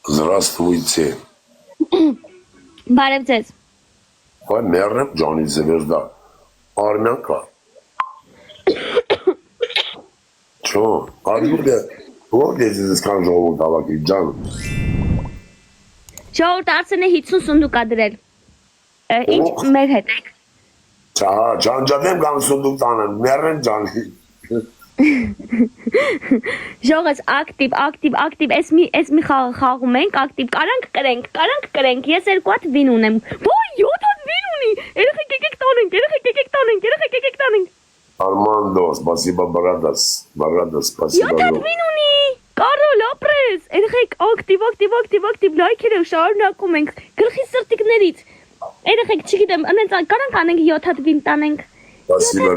Здравствуйте. Բարև ձեզ։ Vay merrem Johnny Zeverda. Armyanka. Čo? Armyanka. Ո՞ր քան ժողովուրդ հավաքի ջան։ Ժողովուրդ Արսենը 50 սունդուկ ա դրել։ Ինչ մեր հետ եք։ Չա, ջանջադեմ կամ սունդուկ տանեն, merrem Johnny։ Ժողովուրդ ակտիվ, էս մի խաղում ենք, ակտիվ, կարանք կրենք, ես 2 հատ վին ունեմ։ Ոյ, 7 հատ վին ունի։ Երեխեք եկեք տանենք։ Armando, спасибо, братас, спасибо. 7 հատ վին ունի։ Կարոլ, ապրես։ Երեխեք ակտիվ, լայքերը շարունակում ենք։ Գլխի սրտիկներից։ Երեխեք, չգիտեմ, անենց կարանք անենք 7 հատ վին տանենք։ Спасибо,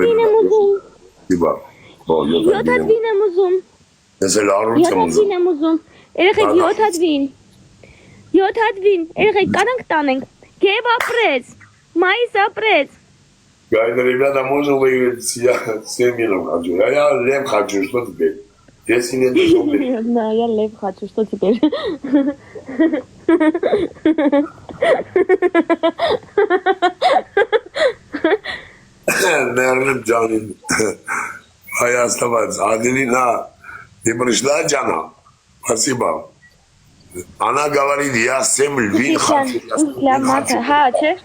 Спасибо. 7 հատ վին եմ ուզում։ Ես էլ առույց եմ ուզում։ Երեխեք 7 հատ վին։ 7 հատ вин, երեխեք կարանք տանենք։ Գեվ ապրեց։ Մայիս ապրեց։ Ребята, можно выиграть 7 минут хочу. Я лев хочу, что теперь? Если нет, то Да, я лев хочу, что теперь? Наверное, Джанин. А я оставаться. Аделина, ты пришла, Джана? Спасибо. Она говорит, я 7 львин хочу. Ха, че?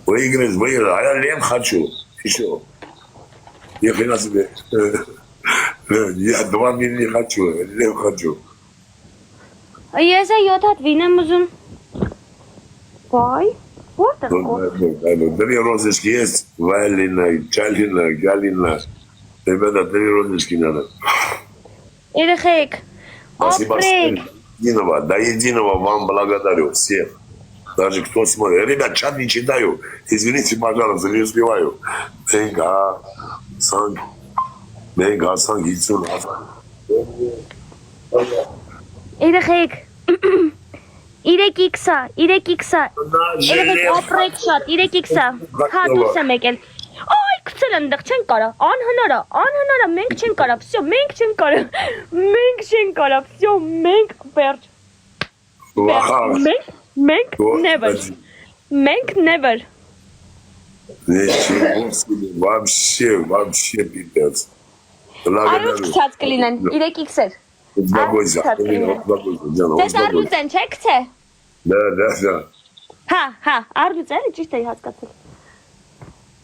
Выиграть, а я лев хочу. Еще. Ни хрена себе. Я 2 миль не хочу, лев хочу. Ես է 7 հատ վին եմ ուզում։ Վայ, որտեղ կոր։ Три розочки есть, Валина, Чалина, Галина. Ребята, 3 розочки надо. Երեխեք, Спасибо. ապրեք։ До единого вам благодарю всех. Даже кто смотрит. Ребят, чат не читаю. Извините, пожалуйста, не успеваю. Мега, Сан, Гицун, Երեխեք, 3x-ա, երեխեք ապրեք շատ, 3x-ա, հա դուրս եմ եկել, այ կցել եմ դեղ, չեն կարա, անհնարա, մենք չեն կարա, վսյո, մենք չեն կարա, վսյո, մենք վերջ, մենք never, Вообще пипец. Արուց կցած կլինեն, 3x-էր, Успокойся, Диана, Ձեզ արուց են, չեք թե? Да. Հա, արուց էլի ճիշտ էի հասկացել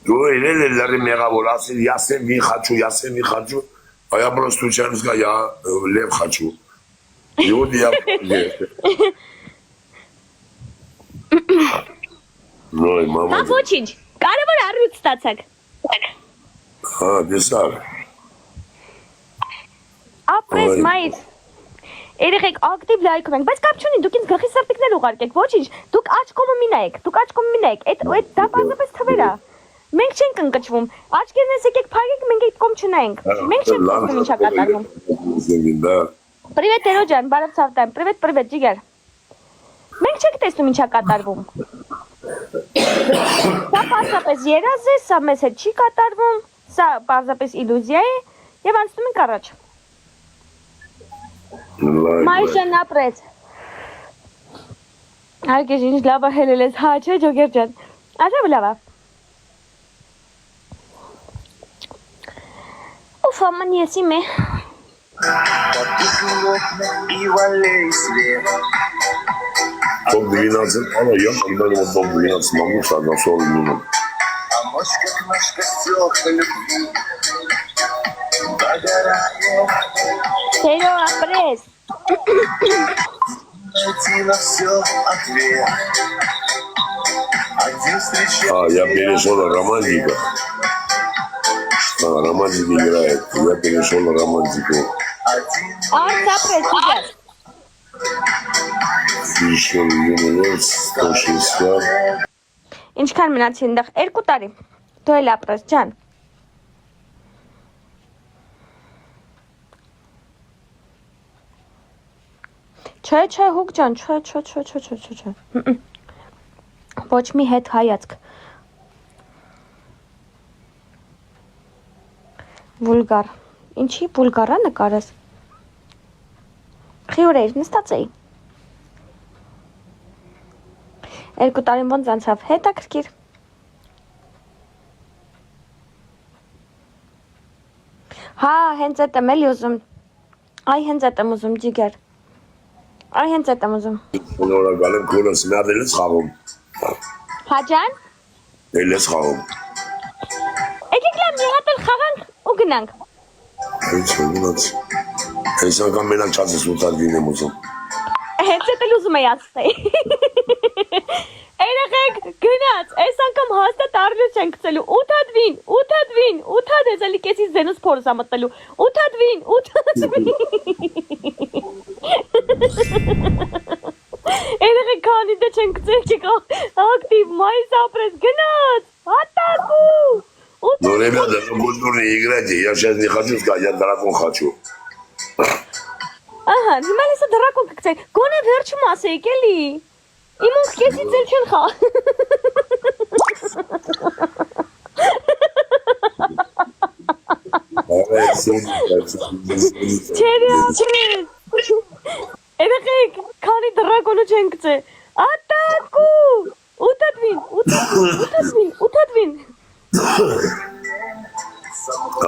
Ой, Лили Мегаворасы, я 7 вин хочу, а я просто случайно сказал, я лев хочу. И вот я... Ну и мама... Հա ոչինչ, կարևոր արուց ստացակ Դեսար Ապրես մայից Երեխեք ակտիվ լայքում ենք, բայց կապ չունի, դուք ինձ գլխի սրտիկներ ուղարկեք, ոչինչ, դուք աչքոմը մինայեք, դա պարզապես թվեր է, մենք չենք ընկճվում, աչքերնես եկեք փակեք, մենք այդ կողմ չնայենք, մենք չենք տեսնում ինչա կատարվում։ Պրիվետ Տերո ջան, բարև ցավտայմ, պրիվետ ջիգար։ Մենք չենք տեսնում ինչա կատարվում։ Սա պարզապես երազ է, սա մեզ հետ չի կատարվում, սա պարզապես իլյուզիա է եւ անցնում ենք առաջ։ Մայշան ապրեց։ Արգեշ ինչ լավա հելել ես, հա չէ ջոգեր ջան։ Աշավ լավա։ Ուֆ, աման եսի մե։ Топ 12, я именно топ 12 могу, что на 40 минут. Тейро апрес. Я перешел на романтика. Романтика играет. Я перешел на романтику. Еще юниверс 160. Ինչքան մնացի այնտեղ 2 տարի։ Դու էլ ապրես, ջան։ Չէ, հուկ ջան, չէ։ Ոչ մի հետ հայացք։ Վուլգար։ Ինչի վուլգարա նկարես։ Խիուրեիր, նստած էի։ 2 տարին ոնց անցավ, հետաքրքիր։ Հա, հենց այդ եմ էլի ուզում։ Այ հենց այդ եմ ուզում, ջիգեր։ Այ հենց այդ եմ ուզում։ Շնորհակալ եմ քորս մի հատ էլես խաղում։ Հաջան։ Էլես խաղում։ Եկեք լավ մի հատ էլ խաղանք ու գնանք։ Ինչ գնաց։ Այս անգամ մենակ չասես ուտար դինեմ ուզում։ Հենց էլ ուզում եի ասել։ Երեխեք, գնաց, այս անգամ հաստատ առլուց չենք գցելու։ 8 հատ վին, 8 հատ վին, 8 հատ էս էլի կեսից զենուս փորս ամտնելու։ 8 հատ վին, 8 հատ վին։ Երեխեք, քանի դե չենք գցել, եկեք ակտիվ մայիս ապրես, գնաց, հատակու։ Ну, ребята, ну будь дурни, играйте, я сейчас не хочу сказать, я дракон хочу. Ահա, հիմա լեսա դրակոն կգցեք, գոնե վերջում ասեիք էլի։ Իմ ոնք կեսից էլ չեն խա։ Չերի ապրես։ Երեխեք, քանի դրակոնը չեն գցե։ Ատակու։ 8 հատ վին, 8 հատ վին, 8 հատ վին։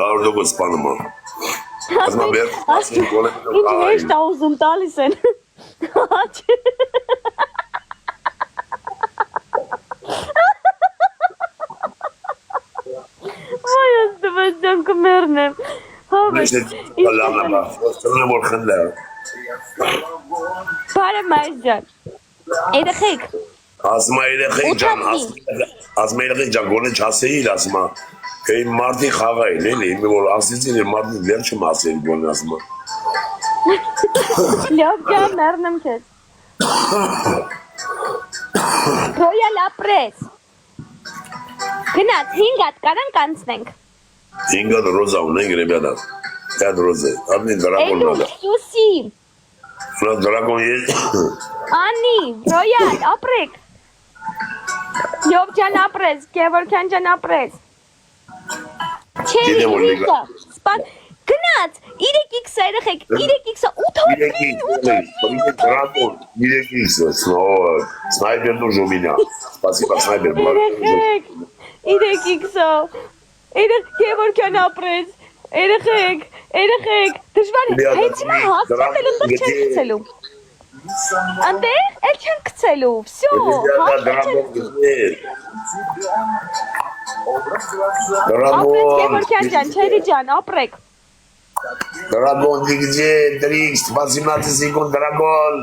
Արդյոք սպանում եմ։ Ասմա բեր, ասին գոլեմ Ինչ հեշտ աուզում տալիս են։ Այ աստված ջան կմեռն եմ։ Միշտ լանա բա, ոստրնեմ որ խնդա։ Բարը մայր ջան։ Երեխեք։ Ասմա երեխեք ջան, ասմա երեխեք ջան, գոնե չասեիր, ասմա, Ei mardi խաղային էլի, մի որ ասեցին է mardi վերջը ասել գոնե ասմա։ Լավ ջան, մեռնեմ քեզ։ Ռոյալ ապրես։ Գնաց 5 հատ կարանք անցնենք։ 5 հատ ռոզա ունենք, ребята։ Այդ ռոզա, ամեն դրակոն Էլու, Սուսի։ Նա դրակոն ես։ Անի, Ռոյալ, ապրեք։ Լավ ջան ապրես, Գևորգյան ջան ապրես։ Չերի, հույսը, սպան, գնաց, 3x-ը, երեխեք, 3x-ը, 8 Դրակոն, 3x-ը, սնայպեր դուժ у меня, спасибо, սնայպեր, երեխեք, 3x-ը, Գևորգյան ապրես, երեխեք, դժվար, հենց հիմա հաստատ էլ ընդեղ չեն կցելու, ընդեղ էլ չեն կցելու, վսյո, հաստատ չեն կցելու, ապրեք Գևորգյան ջան, չերի ջան, ապրեք։ Դրակոն, դիգջե, դրիքս, 18 սեկունդ դրակոն։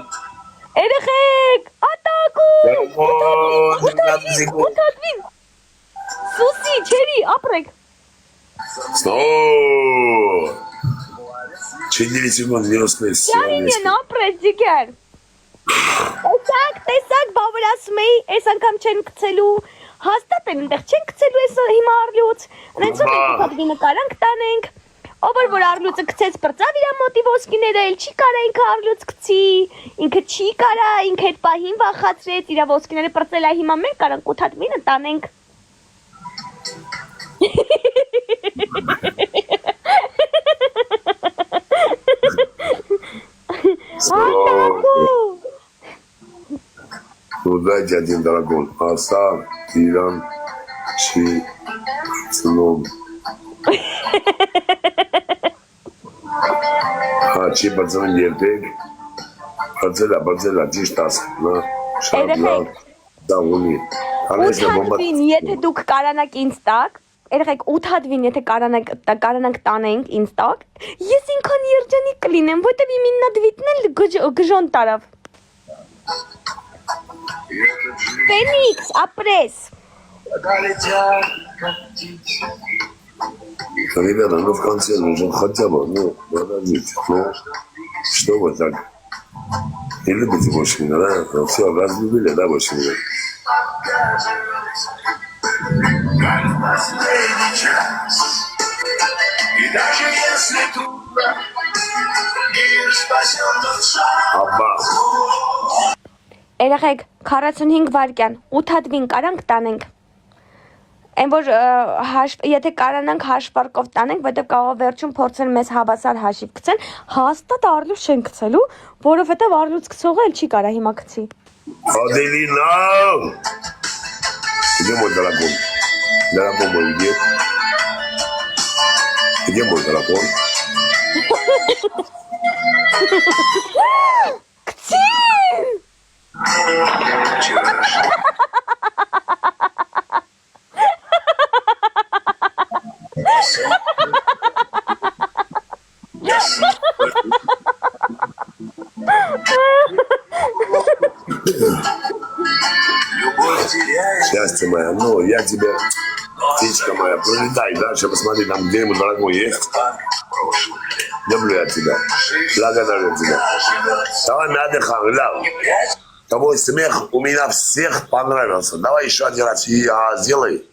Երեխեք, ատակու, ութատվին, Սուսի, չերի, ապրեք։ Չեդիրի սեկունդ, 95 Յարին են, ապրես, ջիգեր։ Տեսակ, բավր ասում էի, այս անգամ չեն կցելու, հաստատ են ընդեղ չեն կցելու ես հիմա առլուց, նենցում ենք ութատվինը կարանք տանենք, ով որ առլուծը կցեց պրծավ իրա մոտի ոսկիները, էլ չի կարա ինքը առլուծ կցի, ինքը չի կարա, ինքը հետ պահին վախացրեց, իրա ոսկիները պրծել է հիմա մենք կարանք ութատվինը տանենք։ Ատակու։ Դայ один дракон, ասա իրան չի ծնում։ Հա, չի բարձրում երբեք, բարձելա, ճիշտ ասք, նա, շատ լավ, դա ունի։ Ութատվին, եթե դուք կարանակ ինձ տակ, երեխեք, ութատվին, եթե կարանակ տանենք ինձ տակ, ես ինքան երջանիկ կլինեմ, որտև իմ իննադվիտն էլ գժոն տարավ։ Ֆենիքս, ապրես։ Ребята, ну в конце нужно хотя бы, подождите, что вы так? Не любите больше меня, да? Все, разлюбили, да, больше меня? Аббас. Երեխեք, 45 վայրկյան, 8 հատվին կարանք տանենք։ Այն որ եթե կարանանք հաշվարկով տանենք, որտեղ կարող վերջում փորձեն մեզ հավասար հաշիվ գցեն, հաստատ առլուց չեն գցելու, որովհետև առլուց գցողը էլ չի կարա հիմա գցի։ Adelina! Идем мой дракон. Дракон мой где? Где мой дракон? Ктин! Счастье мое, ну, я тебе, птичка моя, пролетай дальше, посмотри, там где-нибудь дракон есть. Люблю я тебя, благодарю тебя. Давай отдыхаем, Ляв. Твой смех у меня всех понравился. Давай еще один раз сделай.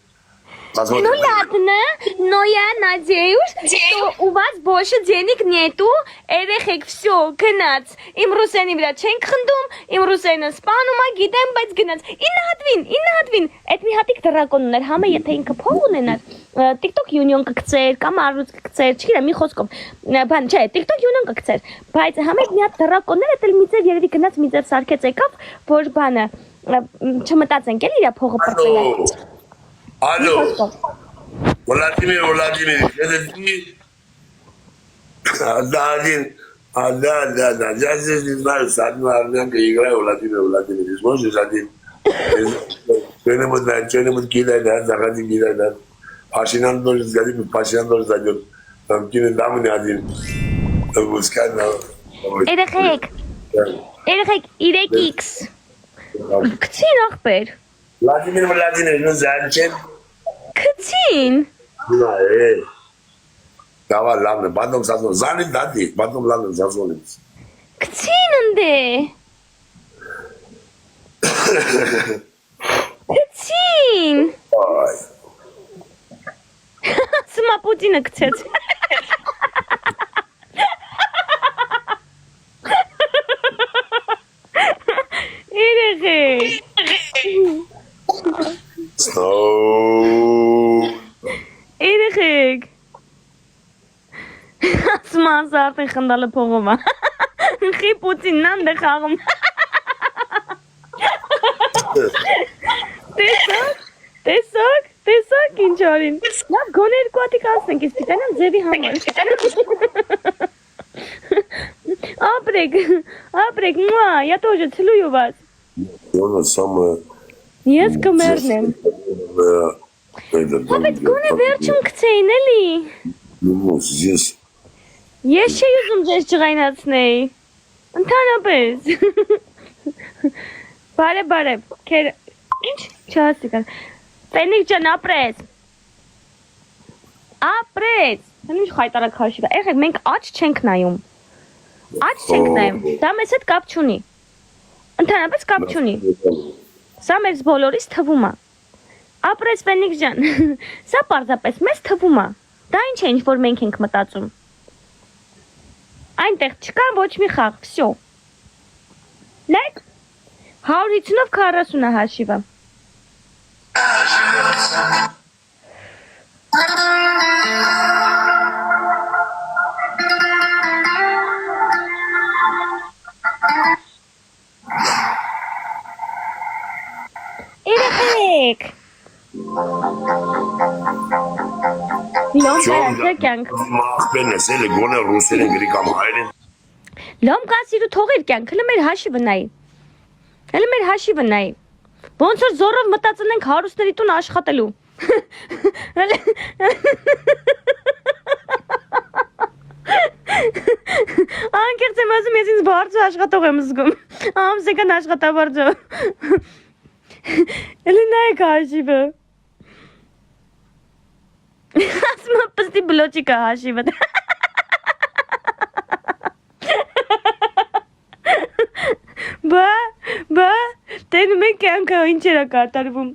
Посмотрим. Ну ладно, но я надеюсь, что у вас больше денег нету. Երեխեք всё գնաց։ Իմ ռուսենի վրա չենք խնդում, իմ ռուսենը սպանում է, գիտեմ, բայց գնաց։ Իննահատվին։ Այդ մի հատիկ դրակոն ուներ, համը եթե ինքը փող ունենար, TikTok Union կգցեր կամ առյուծ կգցեր, չգիտեմ, մի խոսքով։ Բան չէ, TikTok Union կգցեր, բայց համը մի հատ դրակոններ էլ միձև երևի գնաց միձև սարքեց եկավ, որ բանը չմտածենք էլ իր փողը պրծել է։ Алло, Владимир, это ты? Да, один. Да. Я здесь не знаю, с одной армянкой играю, Владимир. Ты сможешь один? Что-нибудь кидай, да, заходи, кидай, да. Пашинян тоже сгодит, Пашинян тоже зайдет. Там кинет, да, мне один. Пускай, да. Երեխեք, 3x։ Քցին ախպեր։ Владимир, ну зачем? Քցին։ Давай, ладно, потом созвонимся. Занят, да, ты? Потом, ладно, созвонимся. Քցին ընդ է։ Քցին։ Ой. Սմա Պուտինը քցեց։ Երեխեք։ Երեխեք։ Սմա արդեն խնդալը փողում է։ Խի Պուտինն անդ է խաղում։ Տեսակ ինչ արին։ Լավ գոնե երկու հատիկ ասնենք, իսկ պիտանան ձևի համար։ Ապրեք, մուա, я тоже целую вас։ Она самая... Ես կմեռնեմ։ Բայց գոնե վերջում կցեին էլի։ Ну, здесь... Ես չի ուզում ձեզ ջղայնացնեի։ Ընդհանրապես։ Բարև, քեր ինչ չասի կար։ Տենիկ ջան, ապրես։ Ինչ խայտարակ հաշիվ է։ Եղեք, մենք աչ չենք նայում։ Դա մեզ հետ կապ չունի։ Ընդհանրապես կապ չունի։ Սա մեզ բոլորիս թվում է։ Ապրես Ֆենիքս ջան։ Սա պարզապես մեզ թվում է։ Դա ինչ է, ինչ որ մենք ենք մտածում։ Այնտեղ չկա ոչ մի խաղ, всё։ Լեք 150-ով 40 է հաշիվը։ Երեխեք։ Մախբեն ես էլի գոնե ռուսերեն գրի կամ հայերեն։ Լոմ կասիրու թողիր կյանք, հլը մեր հաշիվը նայի։ Ոնց որ զորով մտածնենք հարուստների տուն աշխատելու։ Անկեղծ եմ ասում, ես ինձ բարձր աշխատող եմ զգում։ Ամսեկան աշխատավարձով։ Էլի նայեք հաշիվը։ Ասում եմ պստի բլոճիկա հաշիվը։ Բա, տենում եք կյանքը ինչ էր կատարվում։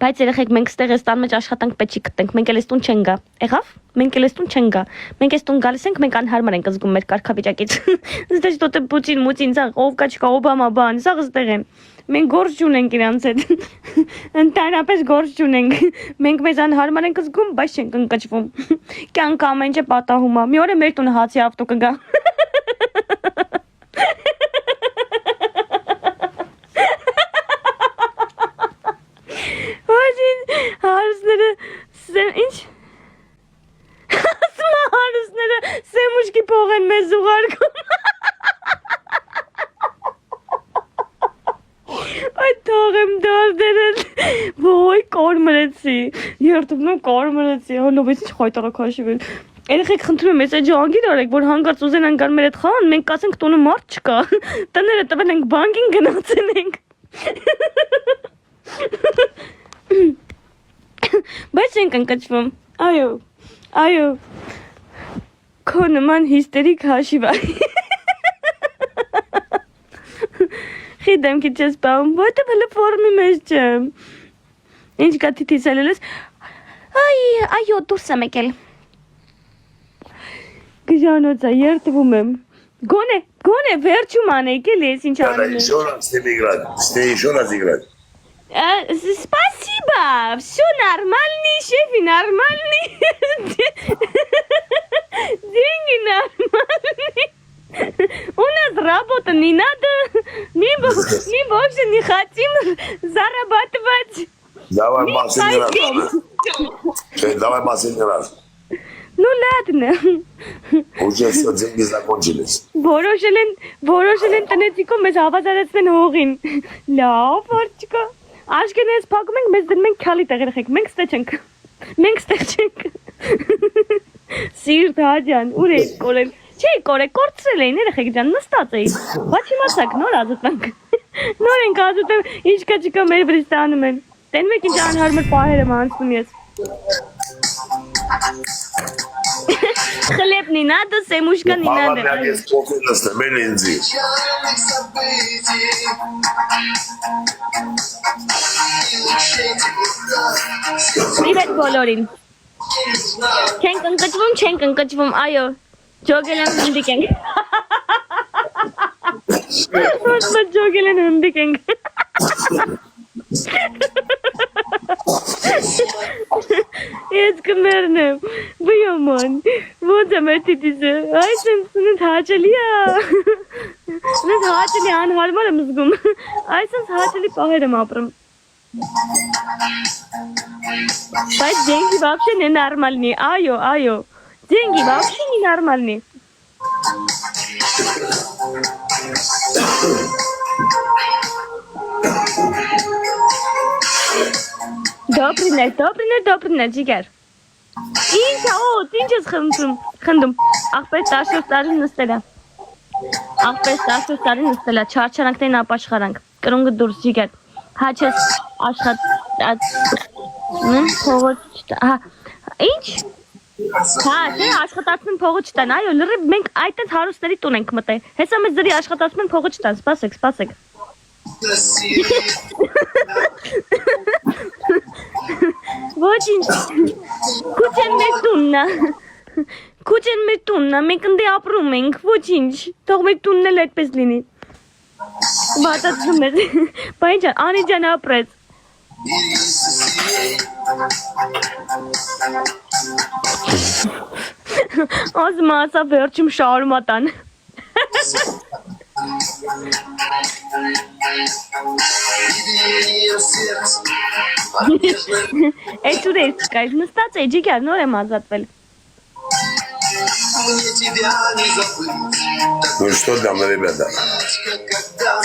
Բայց երեխեք մենք ստեղ այս տան մեջ աշխատանք պետք չի գտնենք, մենք էլ այս տուն չեն գա։ Եղավ։ Մենք էլ այս տուն չեն գա։ Մենք այս տուն գալիս ենք, մենք անհարմար ենք զգում մեր կարգավիճակից։ Zdaj что-то Putin, սա ով կա չկա, Օբամա բան, սա ստեղ եմ։ Մենք գործ չունենք իրանց հետ։ Ընդհանրապես գործ չունենք։ Մենք մեզ անհարմար ենք զգում, բայց չենք ընկճվում։ Կյանքը ամեն ինչ պատահում է։ Մի օր է մեր տունը հացի ավտո կգա։ Այդ թողեմ դարդերել։ Ոյ կորմրեցի։ Երդումն կորմրեցի։ Հոլովից ինչ խայտարը քաշվել։ Երեխեք խնդրում եմ, այս ջանգիր արեք, որ հանկարծ ուզենան գալ մեր հետ խաղան, մենք կասենք տունը մարդ չկա։ Տները տվել ենք բանկին գնացել ենք։ Բայց չենք ընկճվում։ Այո։ Քո նման հիստերիկ հաշիվ այ։ Խիդեմ քիչ ես բաղում, որտե բլը ֆորմի մեջ չեմ։ Ինչ կա թիթիսել ես։ Այո, դուրս եմ եկել։ Գժանոցա, երդվում եմ։ Գոնե վերջում անեք էլ ես ինչ անում եմ։ С ней еще раз играть. Спасибо, все нормальный, шефи нормальный. Деньги нормальные. У нас работа не надо. Мы больше не хотим зарабатывать. Давай последний раз. Ну ладно. Уже все, деньги закончились. Որոշել են տնեցիկով մեզ հավասարեցնեն հողին։ Լավ, որչկա։ Աշկեն ես փակում ենք, մեզ դնում ենք քալի տեղ երեխեք։ Մենք ստեղ չենք։ Սիրտ հաջան, ուր եք կորել։ Չի կորե, կորցրել էին երեխեք ջան, նստած էի։ Բայց իմացաք, նոր ազատանք։ Նոր ենք ազատում, ինչ կա չկա մեր վրից տանում են։ Տենում եք ինչ անհարմար պահեր եմ անցնում ես։ Хлеб не надо, семушка не надо. Привет, բոլորին։ Չենք ընկճվում, այո։ Ջոգել են հնդիկ ենք։ Ոնց ջոգել են հնդիկ ենք։ Ես կմերն եմ, բյոման, ոնց եմ էր թիտիսը, այս եմ սնդ հաճելի անհարմար եմ զգում, այս եմ հաճելի պահեր եմ ապրում, բայց деньги вообще не нормальные, այո, деньги вообще не нормальные. Добрый net, ջիգար։ Ինչ ես խնդում, աղպես 14 տարի նստելա, չարչարանքներին ապաշխարանք, կրունգը դուրս ջիգար, հաչես աշխատած, փողոց, ինչ? Թե աշխատացնեն փողը չտան, այո, լրիվ մենք այդպես հարուստների տուն ենք մտել, հեսա մեզ դրի աշխատացնեն փողը չտան, սպասեք։ Ոչինչ, քուչեն մեր տուննա, մենք ընդի ապրում ենք, ոչինչ, թող մեր տունն էլ այդպես լինի։ Բատացում ես, բայն ջան, անի ջան ապրեց։ Ասում ասա վերջում շարումատան։ Այդ ուր ես կայր, նստած է ջիգար, նոր եմ ազատվել։ Ну что там, ребята?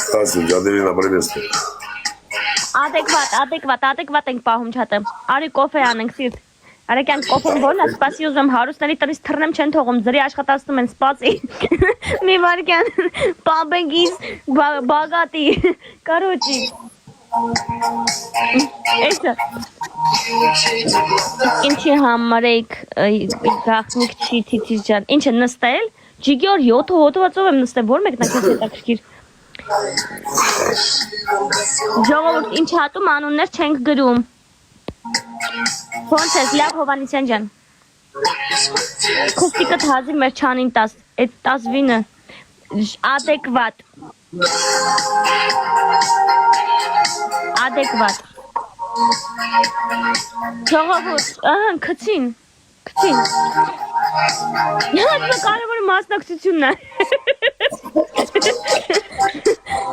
Здравствуйте, Аделина, приветствую. Adekvat ենք պահում չատը, արի կոֆե անենք սիրտ, արեկյան կոֆեն որն է, սպասի ուզում հարուստների տնից թրնեմ չեն թողում, զրի աշխատացնում են սպասի, մի վարկյան, պամբենգիս, բագատի, կարոչի, էսը, ինչի համար էիք գաղտնիք չի թիթիս ջան, ինչ է նստել, ջիգի որ 7 հոտվածով եմ նստել, որ մեկնակ ես հետաքրքիր, ժողովուրդ ինչ հատում անուններ չենք գրում, ոնց ես լավ Հովանիսյան ջան, քոստիկըտ հազի մեր չանին տաս, էդ տաս վինը, adekvat, ժողովուրդ, քցին, Հատը կարևոր մասնակցությունն է,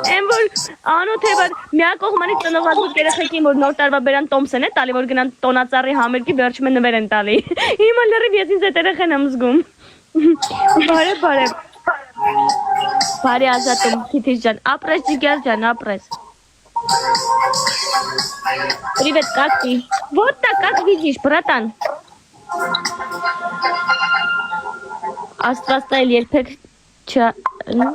Եմ որ անոթ է որ միակ կողմանից տնողազգուտ երեխեքին որ նոր տարվա բերան տոմսեն է տալի որ գնան տոնածառի համերգի վերջում են նվեր են տալի Հիմա լրիվ ես ինձ այդ երեխեն եմ զգում Բարի ազատում քիթիչ ջան ապրես ջիգար ջան ապրես Привет, как ты? Вот так, как видишь, братан. Աստվածայել երբեք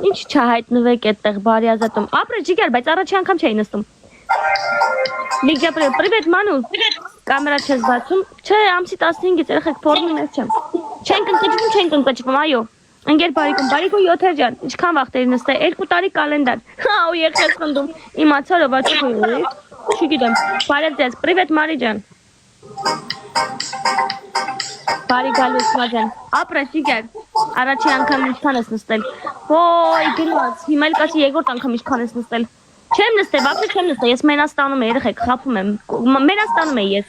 ինչ չհայտնվեք այդտեղ բարի ազատում։ Ապրե ջիգար, բայց առաջի անգամ չէի նստում։ Լիգա привет, Մանու։ Կամերա չես բացում։ Չէ, ամսի 15-ից երեխեք փորձում ես չեմ։ Չեն կնկճվում, այո։ Ընկեր բարիկում 7 ջան, ինչքան վաղ տերի նստել, 2 տարի կալենդար։ Հա, ու եղես խնդում։ Իմացա, ով աչքույր։ Չգիտեմ։ Բարև ձեզ, привет, Մարի ջան։ Բարի գալուս մաջան։ Ապրե ջիգար։ Առաջի անգամ ինչքան ես նստել։ Ոյ, գնաց։ Հիմա էլ կասի երկրորդ անգամ ինչքան ես նստել։ Չեմ նստել, ապրե չեմ նստել։ Ես մենաստանում եմ, երեխեք, խափում եմ։ Մենաստանում եմ ես։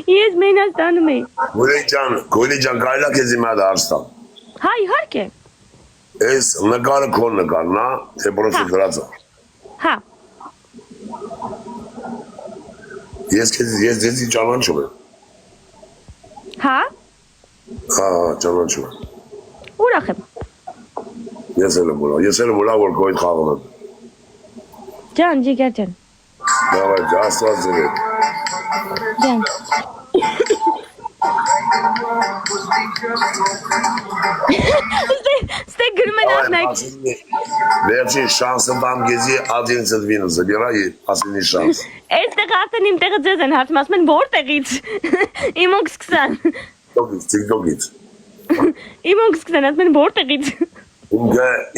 Ես մենաստանում եմ։ Գոլի ջան, կարելի է քեզ իմ հետ հարցնել։ Հա, իհարկե։ Էս նկարը քո նկարն է, թե պրոստը դրած է։ Հա։ Ես ձեզի ճանաչում եմ։ Հա։ Հա, ճանաչում եմ։ Ուրախ եմ։ Ես էլ եմ ուրախ, որ քո հետ խաղում եմ։ Ջան, ջիգար ջան։ Դավայ, Աստված ձեր հետ։ Ջան։ Ստե գրում են ասնայք։ Վերջին շանսը բամ գեզի 11 վինը забира и последний шанс։ Այստեղ արդեն իմ տեղը ձեզ են հարցում, ասում են որտեղից։ Իմ ոնք սկսան։ TikTok-ից։ Իմ ոնք սկսան, ասում են որտեղից։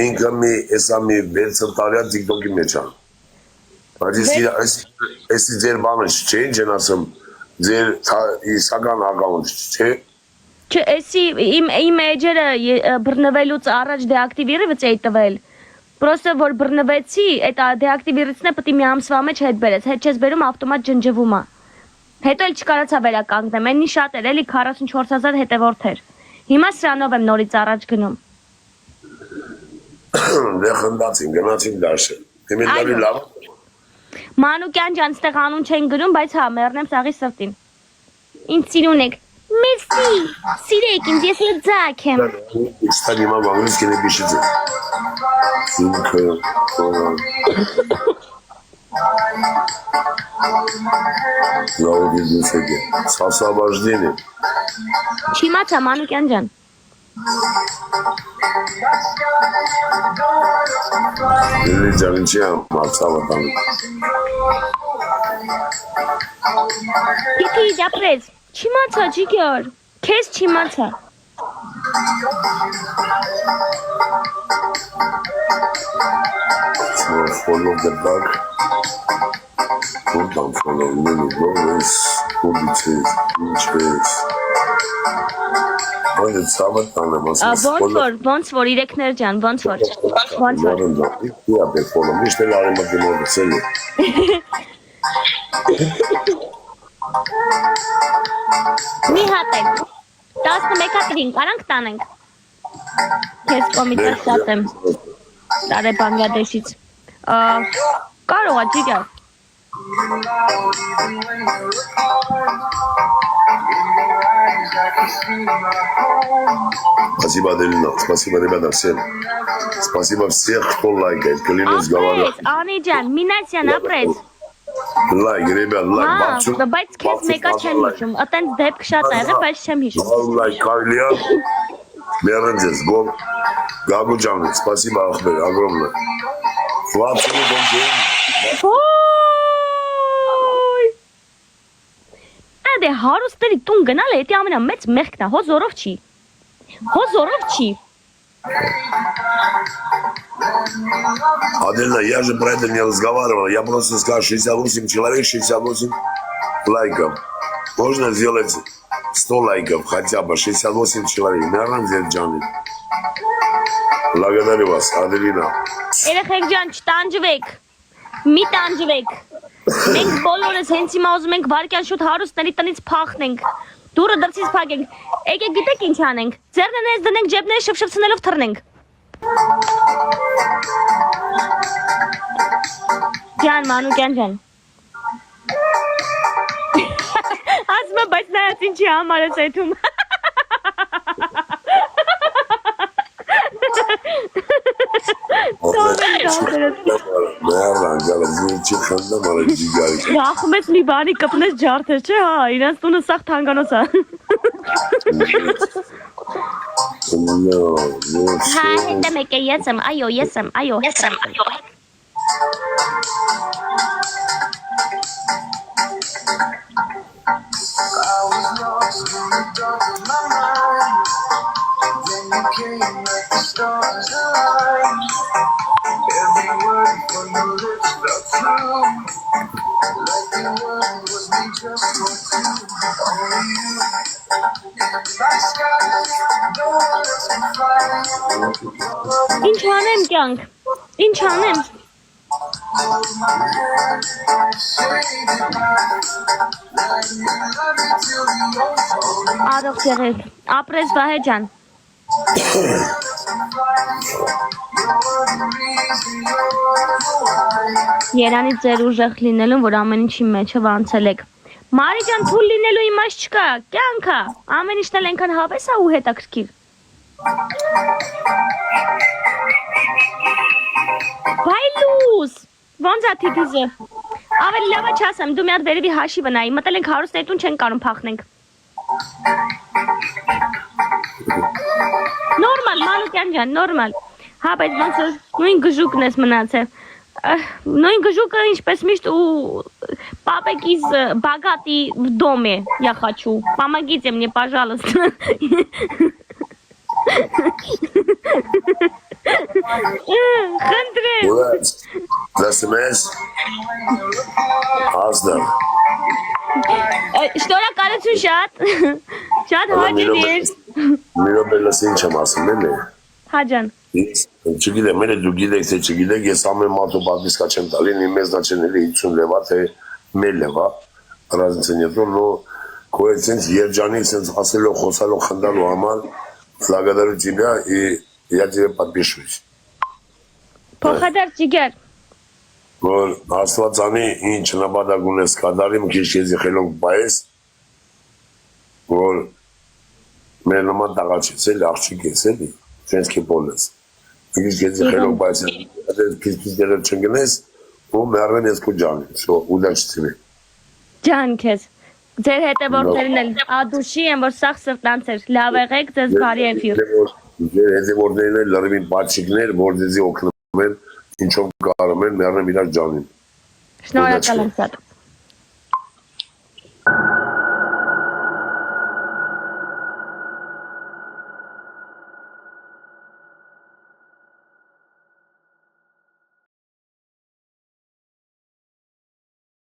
Ինքը մի էսա մի 6 տարյա TikTok-ի մեջ է։ Բայց ես ձեր բանը չէ, ինչ են ասում, ձեր իսական ակաունտ չէ։ Չէ, էսի իմ էջերը բռնվելուց առաջ դեակտիվիրից էի տվել։ Պրոստը որ բռնվեցի, այդ դեակտիվիրիցն է պետք է մի ամսվա մեջ հետ բերես, հետ չես բերում ավտոմատ ջնջվում է։ Հետո էլ չկարացա վերականգնեմ, այնի շատ էր, էլի 44000 հետևորդ էր։ Հիմա սրանով եմ նորից առաջ գնում։ Դե խնդացին, գնացին դաշել։ Հիմա լավ։ Մանուկյան ջան, ստեղ անուն չեն գրում, բայց հա, մեռնեմ սաղի սրտին։ Ինձ սիրուն եք։ Մերսի, սիրեք ինձ, ես լծակ եմ։ Կստան հիմա անգլիսկի նեպիշիցը։ Լավ դիզնեսեք է, սասաբաժդին է։ Չիմացա, Մանուկյան ջան։ Իրի ջան, ինչի եմ, մացավը տանում։ Պիտի դապրեց, չիմացա, ջիգյար, կեզ չիմացա։ Follow the bug. Don't follow many dollars. Who details? Inches. When it's summertime, I must Ոնց որ իրեկներ ջան, ոնց որ։ Yeah, they follow me. Still are in the morning. Sell it. Մի հատ ենք, 11 հատին, կարանք տանենք։ Կեզ կոմիկը շատ եմ, տար է բանգադեշից։ Կարող է ջիգար։ Спасибо, Аделина. Спасибо, ребята, всем. Спасибо всех, кто лайкает. Клянусь, говорю. Ապրեց, Անի ջան, մինացյան ապրեց։ Լայք, ռեբյան, լայք, բացում։ Բայց քեզ մեկա չեմ հիշում, ատենց դեպք շատ ա եղել, բայց չեմ հիշում։ Լայք, կարլիա, մերնձես, գոմ, Գագու ջան, спасибо, ախբեր, огромное։ Վացունի դոնջեն։ Ադե հարուստերի տուն գնալը էտի ամենամեծ մեղքն է, հո զորով չի։ Հո зоров չի։ Аделина, я же про это не разговаривал. Я просто сказал 68 человек, 68 лайков. Можно сделать 100 лайков, хотя бы 68 человек. Наверное, взять Джаны. Благодарю вас, Аделина. Երեխեք ջան, չտանջվեք։ Մի տանջվեք։ Մենք բոլորս հենց հիմա ուզում ենք վարկյան շուտ հարուստների տնից փախնենք։ Դուրը դրսից փակենք։ Եկեք գիտեք ինչ անենք։ Ձեռներս դնենք ջեբները շփշփցնելով թռնենք։ Ջան, Մանուկյան ջան։ Ասում եմ, բայց նայած ինչի համար ես այդում։ Տո Մերան գալը զիջի խնդա մարը ջիգարի։ Ախում ես մի բանի կպնես ջարդես չէ, հա, իրենց տունը սաղ թանկանոց է։ Հա, հետը մեկ է ես եմ, այո, այո։ Then you came like the stars align. Every word from your lips felt true. Like the world was me just for two. Only you in my sky. No one else can fly. Ինչ անեմ կյանք, ինչ անեմ։ Hold my hand, say goodbye. Let me love you till the ocean. Արող եղեք, ապրես Վահե ջան։ Երանի ձեր ուժեղ լինելուն, որ ամեն ինչի մեջը վանցել եք։ Մարի ջան, թույլ լինելու իմաստ չկա, կյանքա, ամեն ինչն էլ այնքան հավես է ու հետաքրքիր։ Բայլուս, ոնց է թիթիզը։ Ավելի լավ է չասեմ, դու մի հատ վերևի հաշիվը նայի, մտել ենք հարուստներտուն չեն կարող փախնենք։ Նորմալ, Մանուկյան ջան, նորմալ։ Հա, բայց ոնց նույն գժուկն ես մնացել։ Նույն գժուկը ինչպես միշտ ու պապեկիս բագատի դոմ է, я хочу. Помогите мне, пожалуйста. Խնդրեմ։ Ուրած, լսում ես, ազդար, Շնորհակալություն շատ, շատ հաճելի էր։ մի րոպե լսի ինչ եմ ասում, էլի։ Հա ջան։ Չգիտեմ, էլի դու գիտեք, թե չգիտեք, ես ամեն մարդու պատվիսկա չեմ տալի, նի մեզ նա չեն էլի 50 լևա, թե մեր լևա, ռազնիցը նետո, նո, քո այդ սենց երջանիկ սենց ասելով, խոսալով, խնդալու համար, благодарю тебя, и я тебе подпишусь։ Փոխադարձ ջիգեր։ Որ Աստվածանի ինչ նպատակ ունես կատարի, մի քիչ քեզի խելոք բայես, որ մեր նման տաղաչից էլի, աղջիկ ես էլի, սենց կեպոլ ես։ Մի քիչ քեզի խելոք բայես, պիս դերև չնգնես, ու մերվեն ես քո ջանին, ուդա չցիմի։ Ջան քեզ։ Ձեր հետևորդներն էլ ադուշի են, որ սաղ սրտանցեր, լավ եղեք, ձեզ բարի էֆիր։ Ձեր հետևորդներն էլ լրիվին պատշիկներ, որ ձեզի օգնում են, ինչով կարում են, մերնեմ իրար ջանին։ Շնորհակալ եմ շատ։